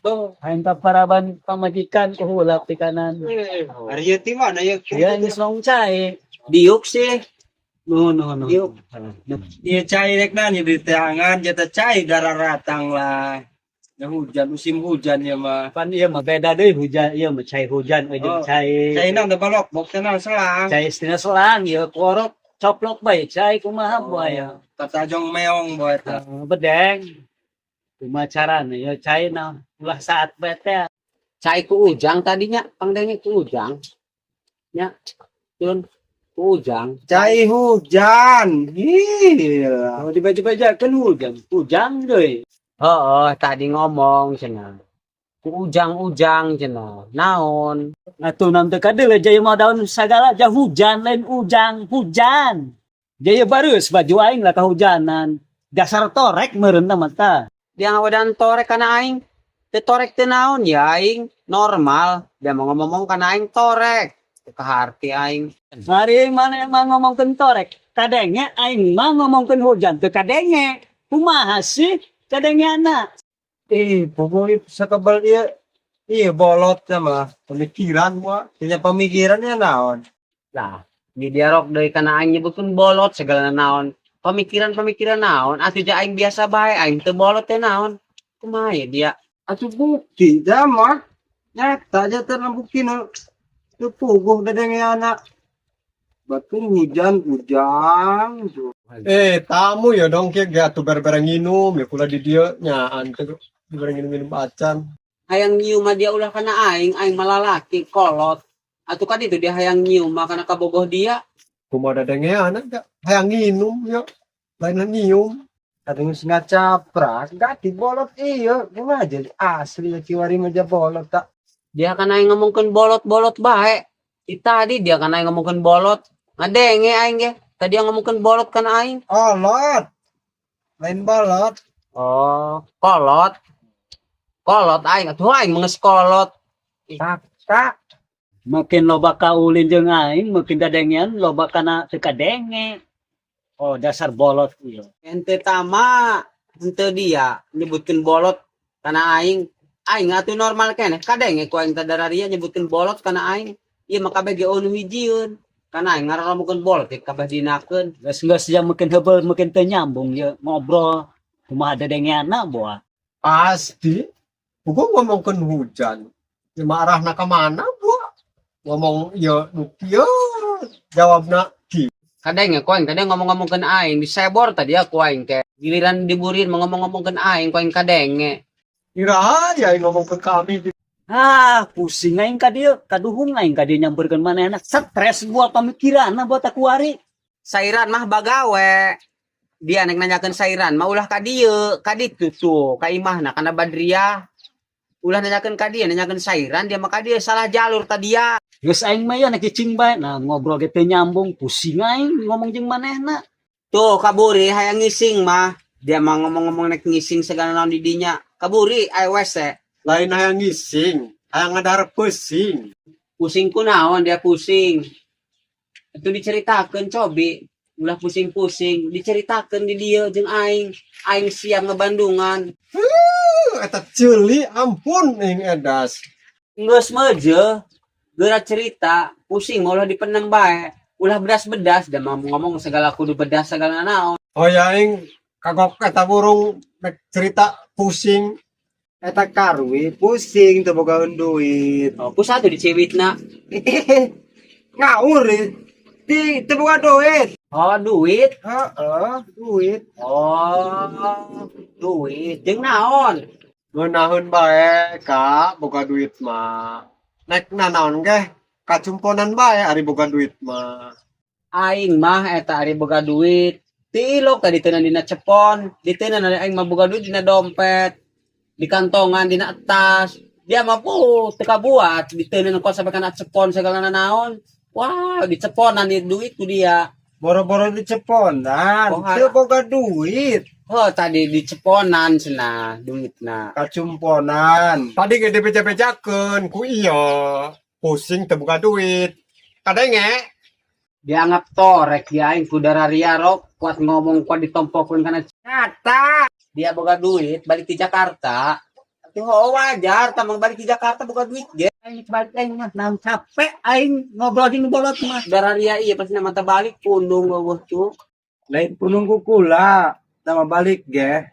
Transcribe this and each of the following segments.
Tuh, aing kaparaban pamajikan ko hulap ti kanan. Arya ti mana ya? Ya ni song cai. Diuk sih. No. Diuk. Dia cair na ni di tangan jata cair dararatang lah. Ya hujan musim hujan ya mah. Pan iya mah beda deui hujan, iya mah cai hujan we jeung cai. Cai nang da balok bok tenang selang. Cai istina selang ieu korok coplok bae cai kumaha buaya. Kata jong meong buat. Bedeng. Cuma carana ya cai na ulah saat bete. Cai ku ujang tadinya, pangdenge ku ujang. Nya, turun ku ujang. Cai hujan. Iya. Oh dibaca-bacakeun hujan. Hujan deui. Heeh, tadi ngomong cenah. Ku ujang-ujang cenah. Naon? Atuh nam teu kadeul jaya mah daun sagala jah hujan lain ujang, hujan. Jaya bareus baju aing lah kahujanan. Dasar torek meureun mah Dia ngawadan torek kana aing. Teu torek teu naon ya aing normal. Dia mau ngomong kana aing torek. Teu kaharti aing. Hari mana emang ngomongkeun torek, kadenge aing mah ngomongkeun hujan teu kadenge. Kumaha sih kadengena? Pokoknya sakabal dia. Iya bolot sama pemikiran gua. Punya pemikirannya naon. Lah, di dialog deui kana aing nyebutkeun bolot segala naon. Pemikiran-pemikiran naon? Atuh ja aing biasa bae, aing teu bolot teh naon. Kumaha ya dia? Atuh bukti sama. Nyata aja terbukti no. Itu puguh dadenge anak. Betul hujan. Tamu ya dong kayak gak tuh bareng nginum ya kula di dia nyaan tuh bareng minum acan. Hayang nyium mah dia ulah kana aing malah laki kolot. Atuh kan itu dia hayang nyium mah kana kabogoh dia. Kumaha dadenge anak gak hayang nginum ya. Lain nyium. Kadang singa caprak, gak dibolot iya. Gimana jadi asli ya kiwari meja bolot tak. Dia kan aing ngomongkeun bolot-bolot bae. Tadi dia kan aing ngomongkeun bolot. Ngadenge aing ge. Tadi yang ngomongkeun bolot kan aing. Olot. Lain bolot. Oh, kolot. Kolot aing atuh aing menges kolot. Tak. Makin loba kaulin jeung aing, makin dadengean loba kana teu kadenge. Oh, dasar bolot ieu. Ente tama, ente dia nyebutkeun bolot kana aing. Aing atuh normal keneh. Kadenge ku aing tadararia nyebutkeun bolot kana aing. Ieu mah kabeh ge anu hijieun. Kana aing ngaramukeun bolot kabeh dinakeun. Geus yang makin heubeul makin teu nyambung ya ngobrol. Kumaha dadengeanna boa. Pasti. Gua ngomongkeun hujan. Cuma arahna ka mana gua? Ngomong ya nukieu jawabna ki. Kadenge ku aing tadi ngomong-ngomongkeun aing disebor tadi aku aing ke. Giliran diburin ngomong-ngomongkeun aing ku aing kadenge. Iraha ya ngomongkeun kami. Pusing aing ka dieu, kaduhung aing ka dieu nyamperkeun manehna. Stres buat pamikiranna buat aku ari. Sairan mah bagawe. Dia nek nanyakeun sairan mah ulah ka dieu, ka ditu tuh, ka imahna kana Badriah. Ulah nanyakeun ka dieu, nanyakeun sairan dia mah ka dieu salah jalur tadi ya. Geus aing mah ya nek cicing bae, nah ngobrol ge teu nyambung, pusing aing ngomong jeung manehna. Tuh kaburi hayang ngising mah. Dia mah ngomong-ngomong nek ngising segala naon di dinya. Kaburi aya wese. Lain hayang ngising, hayang ngadar pusing. Pusing ku naon dia pusing. Itu diceritakeun cobi. Ulah pusing-pusing, diceritakeun di dieu jeung aing. Aing siap ngebandungan. Eta ceuli ampun ing edas. Geus meuje. Geura cerita, pusing mah ulah dipendem bae. Ulah bedas-bedas dan mau ngomong segala kudu bedas segala naon. Oh ya ing kagok eta burung nek cerita pusing. Eta karwi pusing teu boga duit. Oh, ku satu di cewitna. Ngawur teu boga duit. Oh, duit. Heeh, duit. Oh, duit. Jeung naon? Ngeunahun bae Kak boga duit mah. Nek nanaon ge kacumponan bae ari boga duit mah. Aing mah eta ari boga duit. Tilok tadi teunan dina cepon, diteunan aing mah boga duit dina dompet. Di kantongan dina tas. Dia mah teu kabuat diteunan kos sampai kana cepon segala naon. Wah, di ceponan di duit ku dia. Boro-boro di ceponan, Oh, teu boga duit. Oh, tadi di ceponan cenah duitna. Kacumponan. Tadi ge dibeja-bejakeun ku iya. Pusing teu boga duit. Kadenge Dianggap torek dia aing ku dararia rok kuat ngomong kuat ditompokeun kana Nyata. dia boga duit balik di Jakarta. Yung oo, wajar. Tamang balik di Jakarta buka duit, ge. Aing balik aing mah nang capek aing ngobrol mah. Beraria iya pasti nama balik punung gua tuh. Lain punung kukula. Tama balik ge.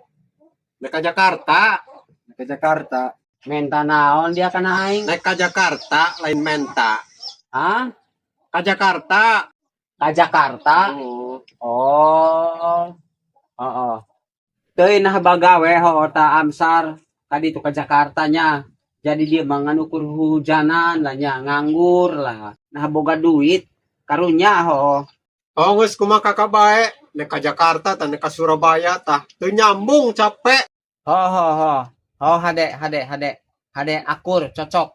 Naik ke Jakarta. Ke Jakarta. Menta naon dia kana aing. Naik ke Jakarta, lain menta. Hah? Ke Jakarta. Ka Jakarta? Oh. Oh. Oo. Teuy nah bagawe ho ta Amsar kadito ka Jakarta nya. Jadi dia manganukur hujanan lah nya, nganggur lah. Nah boga duit karunya ho. Oh, ngus kumaka kabae. Naik ke Jakarta, naik ke Surabaya, tah. Tuh nyambung, capek. Ho. Ho hade akur cocok.